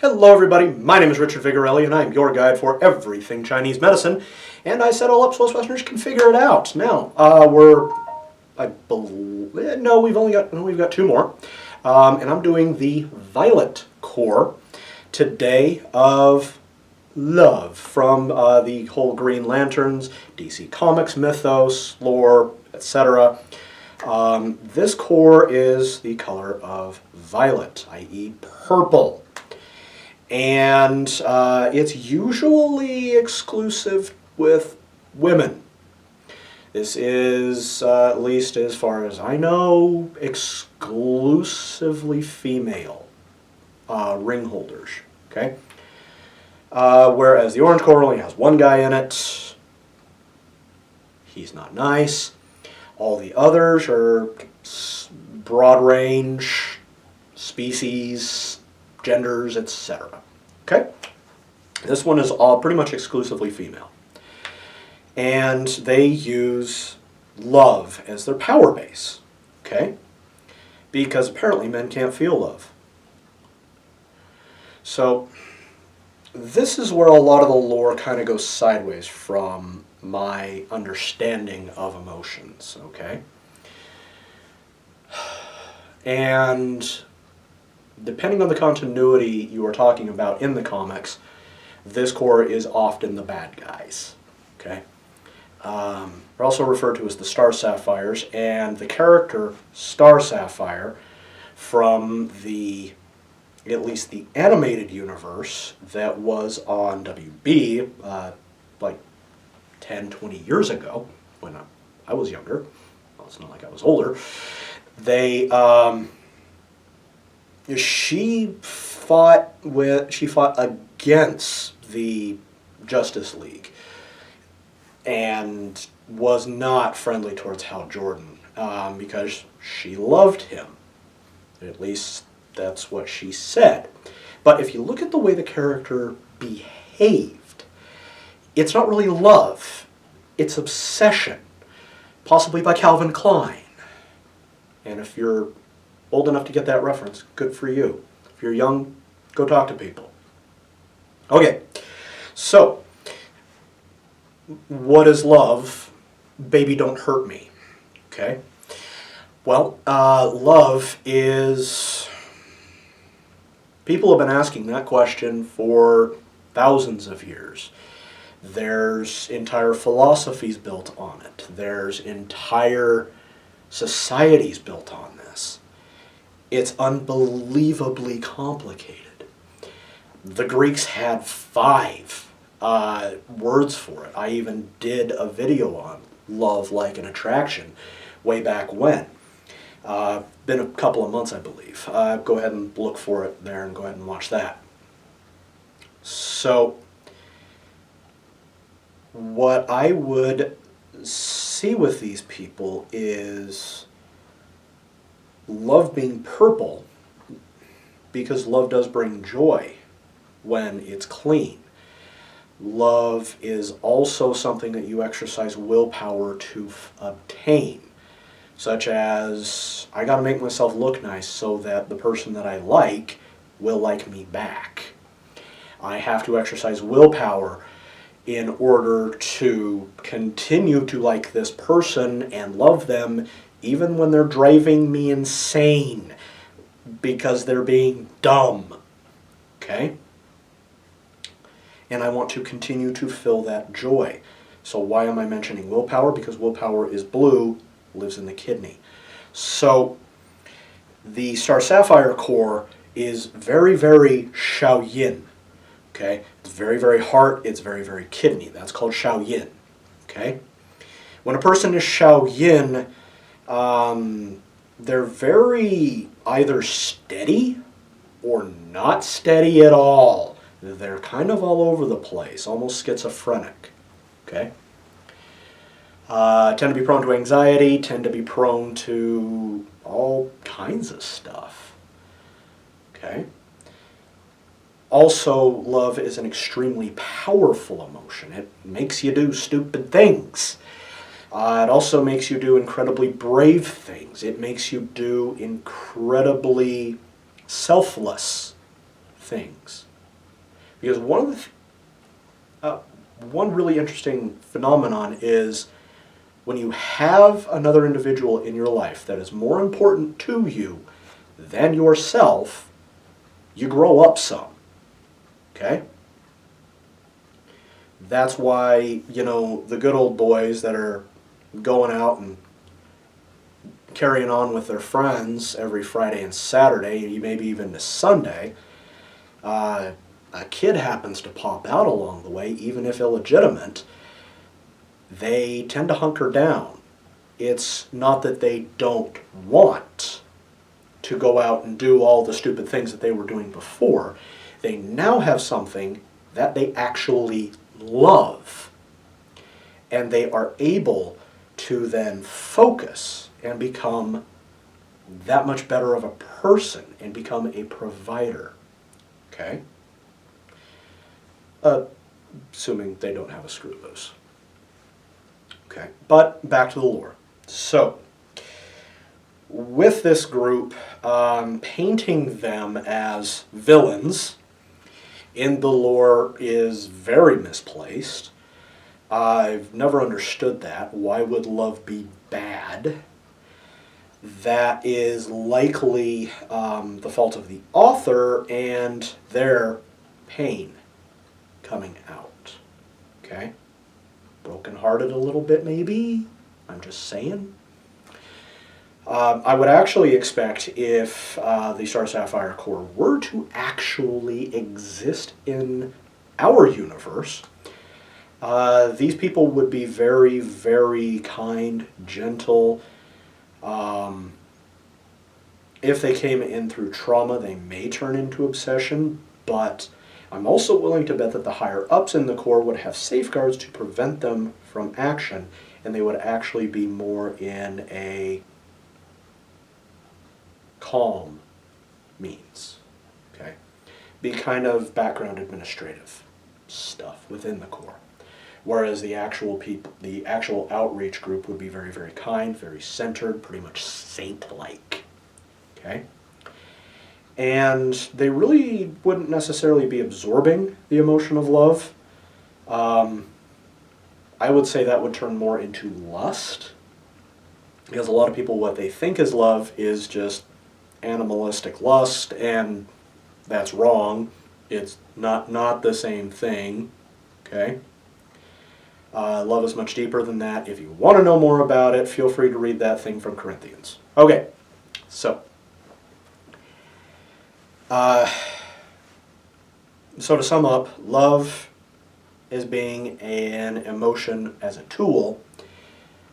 Hello everybody, my name is Richard Vigorelli and I am your guide for everything Chinese medicine, and I set all up so us Westerners can figure it out. Now, we've got two more, and I'm doing the Violet Core today of Love from the whole Green Lanterns, DC Comics mythos, lore, etc. This core is the color of violet, i.e. purple. And it's usually exclusive with women. This is, at least as far as I know, exclusively female ring holders. Okay? Whereas the orange core only has one guy in it. He's not nice. All the others are broad range, species, genders, etc. Okay? This one is all pretty much exclusively female. And they use love as their power base. Okay? Because apparently men can't feel love. So, this is where a lot of the lore kind of goes sideways from my understanding of emotions. Okay? And depending on the continuity you are talking about in the comics, this core is often the bad guys. Okay? They're also referred to as the Star Sapphires, and the character Star Sapphire from at least the animated universe that was on WB like 10, 20 years ago, when I was younger. Well, it's not like I was older. She fought against the Justice League and was not friendly towards Hal Jordan because she loved him. At least that's what she said. But if you look at the way the character behaved, it's not really love. It's obsession, possibly by Calvin Klein. And if you're old enough to get that reference, good for you. If you're young, go talk to people. Okay, so what is love? Baby, don't hurt me. Okay? Well, love is... People have been asking that question for thousands of years. There's entire philosophies built on it. There's entire societies built on this. It's unbelievably complicated. The Greeks had 5 words for it. I even did a video on love like an attraction way back when. Been a couple of months, I believe. Go ahead and look for it there and go ahead and watch that. So, what I would see with these people is love being purple, because love does bring joy when it's clean. Love is also something that you exercise willpower to obtain, such as, I gotta make myself look nice so that the person that I like will like me back. I have to exercise willpower in order to continue to like this person and love them even when they're driving me insane because they're being dumb. Okay? And I want to continue to feel that joy. So why am I mentioning willpower? Because willpower is blue, lives in the kidney. So the Star Sapphire core is very, very Xiao Yin. Okay? It's very, very heart, it's very, very kidney. That's called Xiao Yin. Okay? When a person is Xiao Yin, they're very either steady or not steady at all. They're kind of all over the place, almost schizophrenic. Okay? Tend to be prone to anxiety, tend to be prone to all kinds of stuff. Okay? Also, love is an extremely powerful emotion. It makes you do stupid things. It also makes you do incredibly brave things. It makes you do incredibly selfless things. Because one really interesting phenomenon is when you have another individual in your life that is more important to you than yourself, you grow up some. Okay? That's why, the good old boys that are going out and carrying on with their friends every Friday and Saturday, maybe even to Sunday, a kid happens to pop out along the way, even if illegitimate, they tend to hunker down. It's not that they don't want to go out and do all the stupid things that they were doing before. They now have something that they actually love. And they are able to then focus and become that much better of a person and become a provider. Okay? Assuming they don't have a screw loose. Okay, but back to the lore. So, with this group, painting them as villains in the lore is very misplaced. I've never understood that. Why would love be bad? That is likely the fault of the author and their pain coming out. Okay? Broken-hearted a little bit, maybe? I'm just saying. I would actually expect if the Star Sapphire core were to actually exist in our universe, these people would be very, very kind, gentle. If they came in through trauma, they may turn into obsession, but I'm also willing to bet that the higher-ups in the core would have safeguards to prevent them from action, and they would actually be more in a calm means. Okay? Be kind of background administrative stuff within the core. Whereas the actual people, the actual outreach group would be very, very kind, very centered, pretty much saint-like. Okay? And they really wouldn't necessarily be absorbing the emotion of love. I would say that would turn more into lust. Because a lot of people, what they think is love is just animalistic lust, and that's wrong. It's not the same thing. Okay? Love is much deeper than that. If you want to know more about it, feel free to read that thing from Corinthians. Okay, so to sum up, love is being an emotion as a tool.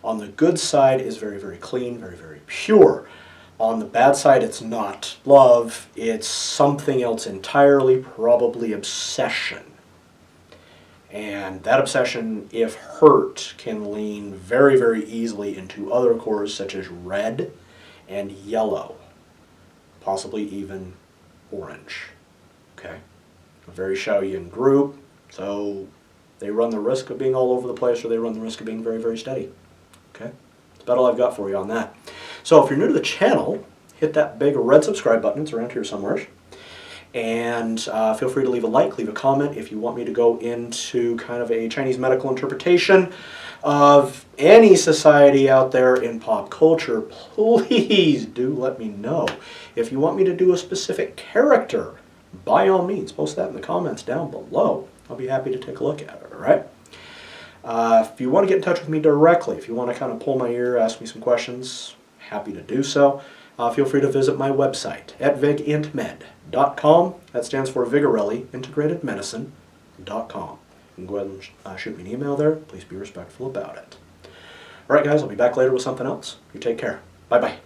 On the good side is very, very clean, very, very pure. On the bad side, it's not love. It's something else entirely, probably obsession. And that obsession, if hurt, can lean very, very easily into other cores such as red and yellow, possibly even orange. Okay? A very Xiao Yin group, so they run the risk of being all over the place, or they run the risk of being very, very steady. Okay? That's about all I've got for you on that. So if you're new to the channel, hit that big red subscribe button. It's around here somewhere. And feel free to leave a like, leave a comment if you want me to go into kind of a Chinese medical interpretation of any society out there in pop culture. Please do let me know. If you want me to do a specific character, by all means, post that in the comments down below. I'll be happy to take a look at it, all right? If you want to get in touch with me directly, if you want to kind of pull my ear, ask me some questions, happy to do so. Feel free to visit my website at vigintmed.com. That stands for Vigorelli Integrated Medicine.com. You can go ahead and shoot me an email there. Please be respectful about it. All right, guys, I'll be back later with something else. You take care. Bye-bye.